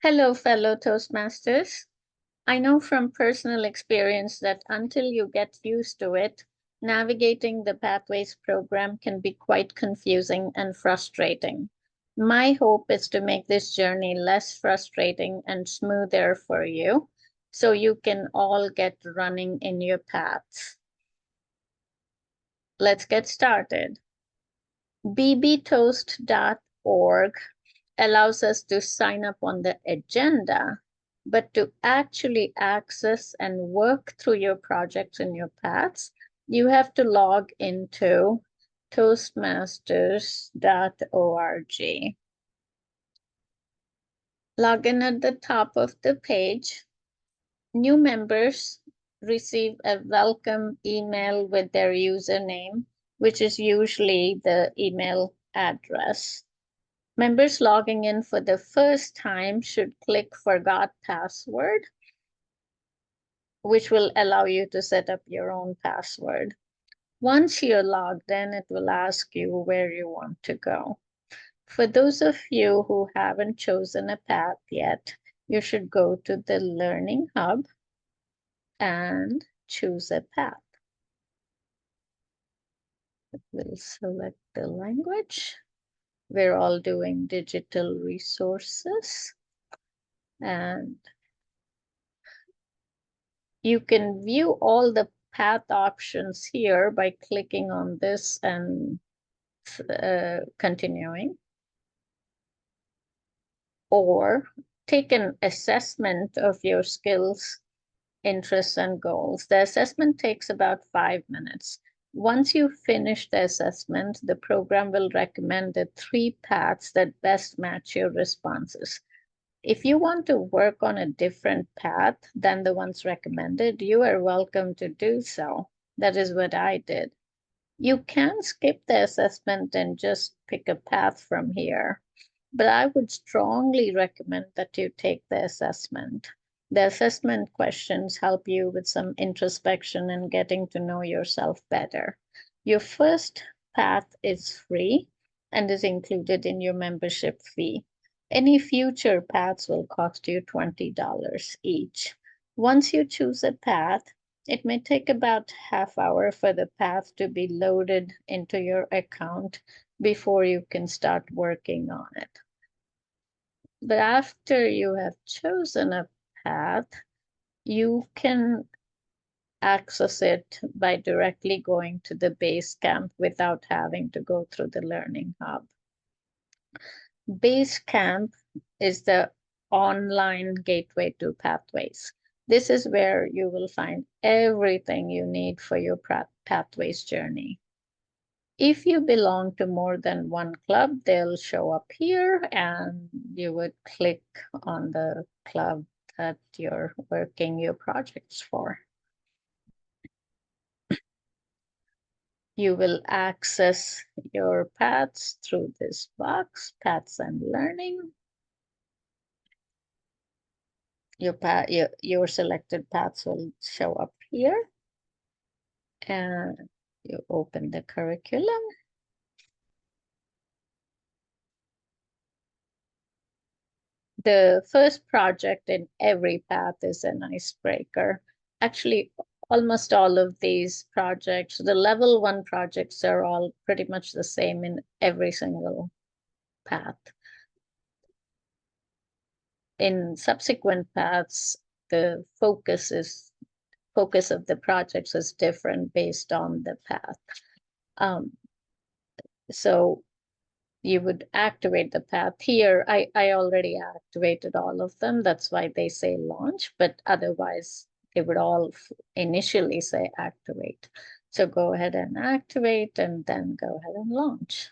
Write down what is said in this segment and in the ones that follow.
Hello, fellow Toastmasters. I know from personal experience that until you get used to it, navigating the Pathways program can be quite confusing and frustrating. My hope is to make this journey less frustrating and smoother for you, so you can all get running in your paths. Let's get started. bbtoast.org allows us to sign up on the agenda, but to actually access and work through your projects and your paths, you have to log into toastmasters.org. Log in at the top of the page. New members receive a welcome email with their username, which is usually the email address. Members logging in for the first time should click Forgot Password, which will allow you to set up your own password. Once you're logged in, it will ask you where you want to go. For those of you who haven't chosen a path yet, you should go to the Learning Hub and choose a path. We'll select the language. We're all doing digital resources, and you can view all the path options here by clicking on this and continuing, or take an assessment of your skills, interests, and goals. The assessment takes about 5 minutes. Once you finish the assessment, the program will recommend the 3 paths that best match your responses. If you want to work on a different path than the ones recommended, you are welcome to do so. That is what I did. You can skip the assessment and just pick a path from here, but I would strongly recommend that you take the assessment. The assessment questions help you with some introspection and getting to know yourself better. Your first path is free and is included in your membership fee. Any future paths will cost you $20 each. Once you choose a path, it may take about half hour for the path to be loaded into your account before you can start working on it. But after you have chosen a path, you can access it by directly going to the Basecamp without having to go through the Learning Hub. Basecamp is the online gateway to Pathways. This is where you will find everything you need for your Pathways journey. If you belong to more than one club, they'll show up here and you would click on the club that you're working your projects for. You will access your paths through this box, Paths and Learning. Your selected paths will show up here, and you open the curriculum. The first project in every path is an icebreaker. Actually, almost all of these projects, the level 1 projects, are all pretty much the same in every single path. In subsequent paths, the focus of the projects is different based on the path. So you would activate the path here. I already activated all of them. That's why they say launch, but otherwise they would all initially say activate. So go ahead and activate and then go ahead and launch.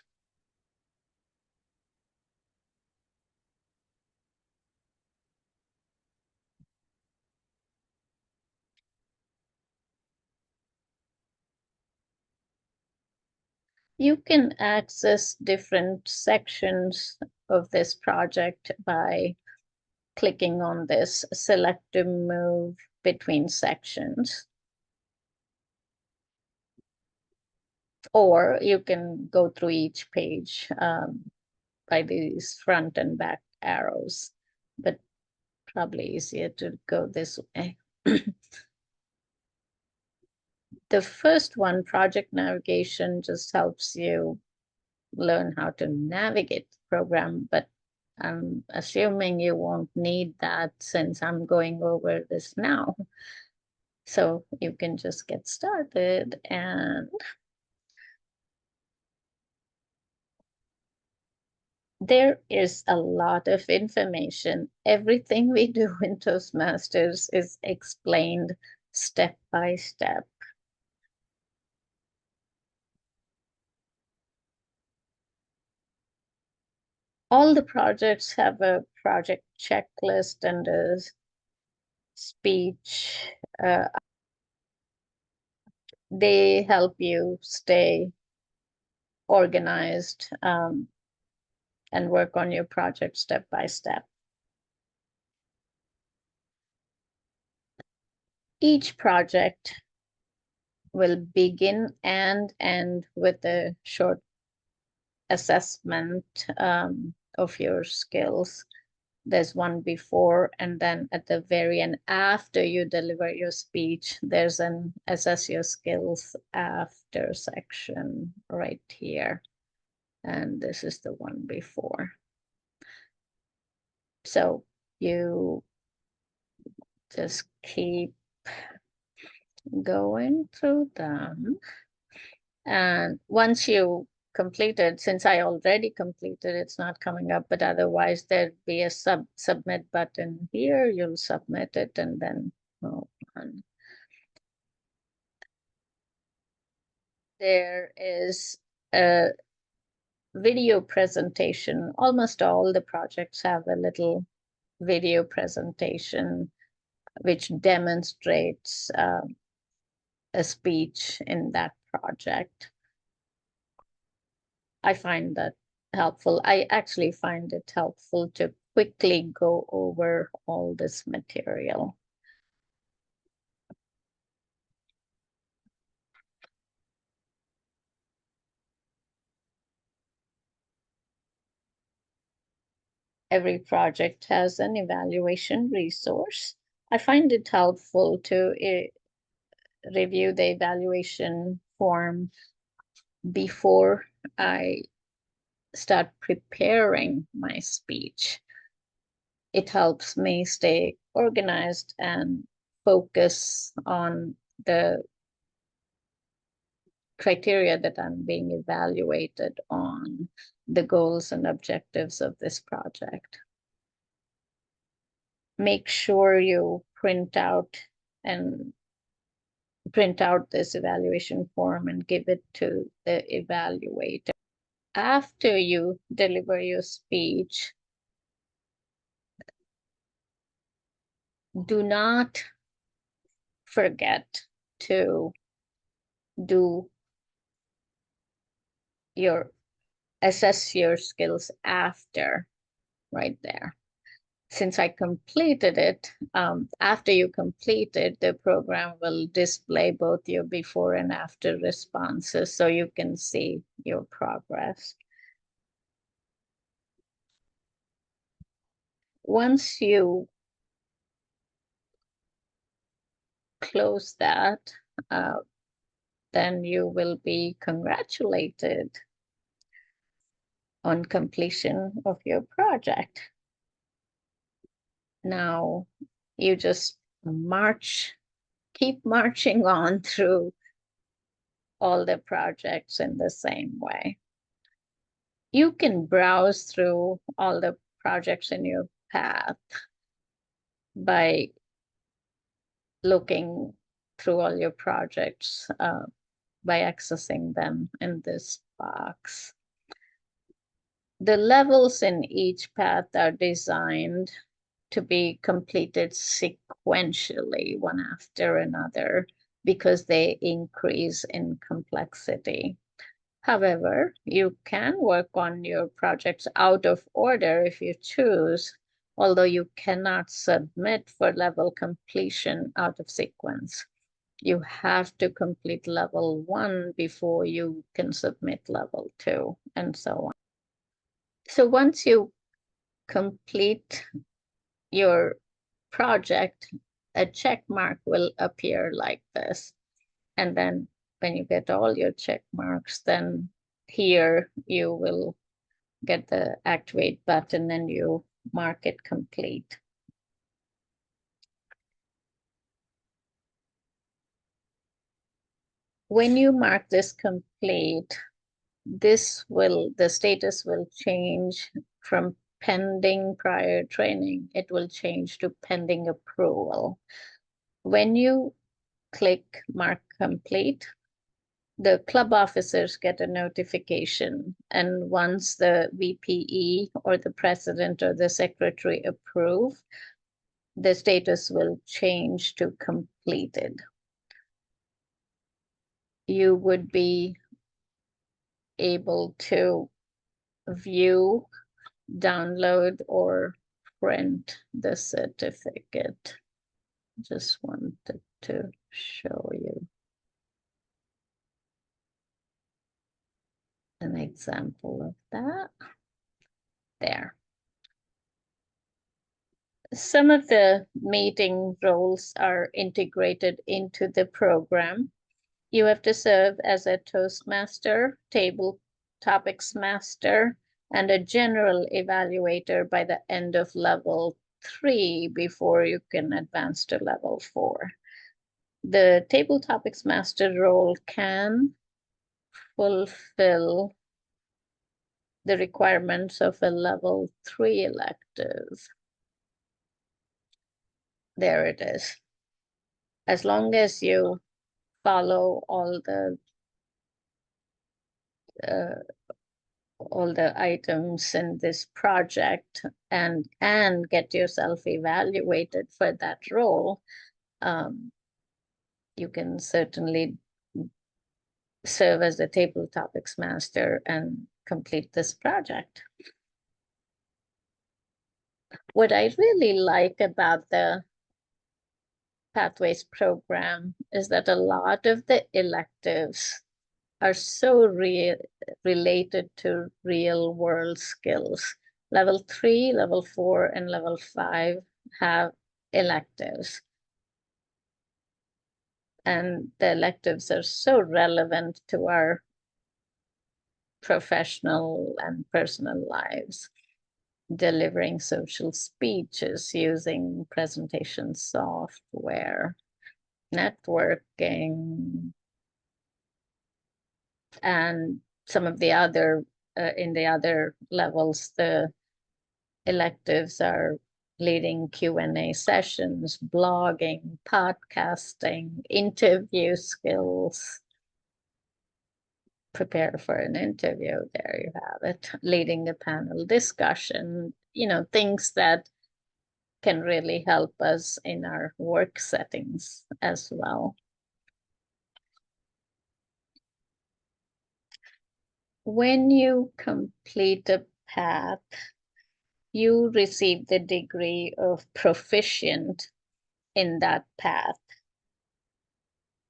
You can access different sections of this project by clicking on this select to move between sections. Or you can go through each page by these front and back arrows. But probably easier to go this way. The first one, project navigation, just helps you learn how to navigate the program, but I'm assuming you won't need that since I'm going over this now. So you can just get started, and there is a lot of information. Everything we do in Toastmasters is explained step by step. All the projects have a project checklist and a speech. They help you stay organized and work on your project step by step. Each project will begin and end with a short assessment of your skills. There's one before, and then at the very end, after you deliver your speech, there's an assess your skills after section right here. And this is the one before. So you just keep going through them. And once you completed, since I already completed, it's not coming up, but otherwise there'd be a submit button here. You'll submit it and then move on. There is a video presentation. Almost all the projects have a little video presentation which demonstrates a speech in that project. I find that helpful. I actually find it helpful to quickly go over all this material. Every project has an evaluation resource. I find it helpful to review the evaluation form before I start preparing my speech. It helps me stay organized and focus on the criteria that I'm being evaluated on, the goals and objectives of this project. Make sure you print out this evaluation form and give it to the evaluator. After you deliver your speech, do not forget to do assess your skills after, right there. Since I completed it, after you complete it, the program will display both your before and after responses so you can see your progress. Once you close that, then you will be congratulated on completion of your project. Now you just keep marching on through all the projects in the same way. You can browse through all the projects in your path by looking through all your projects by accessing them in this box. The levels in each path are designed to be completed sequentially, one after another, because they increase in complexity. However, you can work on your projects out of order if you choose, although you cannot submit for level completion out of sequence. You have to complete level 1 before you can submit level 2, and so on. So once you complete your project, a check mark will appear like this. And then when you get all your check marks, then here you will get the activate button and you mark it complete. When you mark this complete, the status will change from pending prior training. It will change to pending approval. When you click mark complete, the club officers get a notification, and once the VPE or the president or the secretary approve, the status will change to completed. You would be able to view, download, or print the certificate. Just wanted to show you an example of that. There. Some of the meeting roles are integrated into the program. You have to serve as a Toastmaster, table topics master, and a general evaluator by the end of level 3 before you can advance to level 4. The table topics master role can fulfill the requirements of a level 3 elective. There it is. As long as you follow all the items in this project and get yourself evaluated for that role, you can certainly serve as the table topics master and complete this project. What I really like about the Pathways program is that a lot of the electives are so related to real world skills. Level 3, level 4, and level 5 have electives. And the electives are so relevant to our professional and personal lives. Delivering social speeches using presentation software, networking, and some of the other, in the other levels, the electives are leading Q&A sessions, blogging, podcasting, interview skills, prepare for an interview, there you have it, leading a panel discussion, things that can really help us in our work settings as well. When you complete a path, you receive the degree of proficient in that path.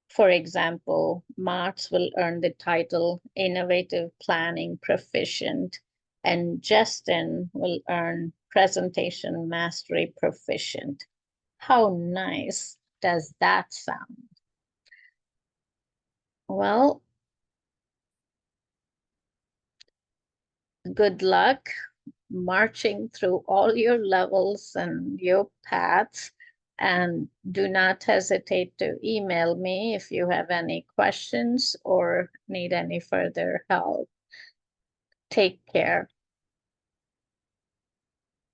For example, Marx will earn the title Innovative Planning Proficient, and Justin will earn Presentation Mastery Proficient. How nice does that sound? Well, good luck marching through all your levels and your paths, and do not hesitate to email me if you have any questions or need any further help. Take care.